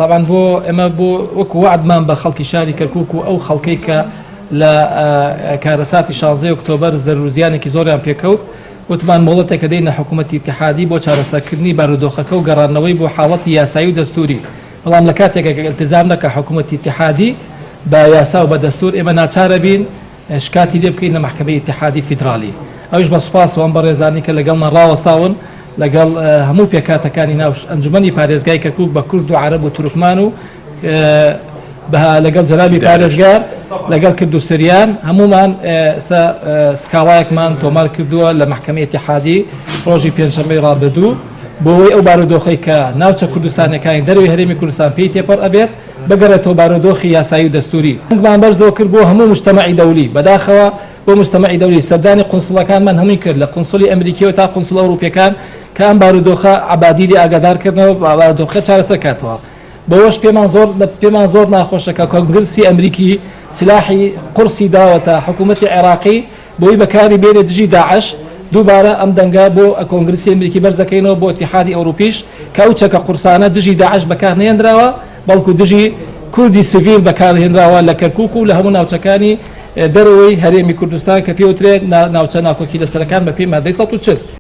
طبعا بۆ ئێمە بۆ وەکو وعدمان بە خەڵکی شاری کەرکووک و ئەو خەڵکەی کە لە کارەساتی 16 ئۆکتۆبەر زەرروزیانێکی زۆریان پێکەوت وتمان مۆڵەتێکە دەینە حکوومەتی اتحادی بۆ چارەسەرکردنی بارودۆخەکە و گەڕانەوەی بۆ حاڵەتی یاسایی و دەستوری بەڵام لە کاتێکە ئیلتزام نەکە حکوومەتی اتحادی بە یاسا و بە دەستور ئێمە ناچارە بین شکاتی لێ بکەین لە محکەمەی اتحادی فیدرالی ئەوش بە سوپاس وان بە ڕێزانی کە لەگەڵمان ڕاوەستاون لەگەڵ هەموو پێکاتەکانی ناو ئەنجومەنی پارێزگای کەرکووک بە کورد و عەرەب و تورکمان و لەگەڵ جەنابی پارێزگار لەگەڵ کرد و سریان هەمومان سکاڵایەکمان تۆمار کردووە لە محکەمەی اتحادی ڕۆژی پێنجشەممەی ڕابردوو بۆەوەی ئەو بارودۆخەی کە ناوچە کوردستانەکانی دەروی هەرێمی کوردستان پێی تێپەڕ ئەبێت بگەڕێتەوە بارودۆخی یاسایی و دەستوری هەنگمان بەرزەوە کرد بۆ هەموو مجتەمەعی دەولی بەداخەوە بۆ مجتەمەعی دەولی سەردانی قونسڵەکانمان هەمووی کرد لە قونسڵی ئەمریکیەوە تا قونسڵ ئەوروپیەکان کە ئەم بارودۆخە عەبادیری ئاگادارکردنەوە بارودۆخە چارەسەر کاتەوە بەوەش پێمان زۆر ناخۆشەکە کۆنگرسی ئەمریکی سلاحی قورسی داوەتە حکوومەتی عێراقی بۆی بەکاری بێنێت دژی داعش دووبارە ئەم دەنگا بۆ کۆنگرسی ئەمریکی بەرزەکەینەوە بۆ اتحادی ئەوروپیش کە ئەو چەکە قورسانە دژی داعش بەکار نێنراوە بەڵکو دژی کوردی سڤیل بەکارهێنراوە لە کەرکووک و لە هەموو ناوچەکانی دەرەوەی هەرێمی کوردستان کە پێوترێت ناوچە ناکۆکی لەسەرەکان بە پێی مادەی ١40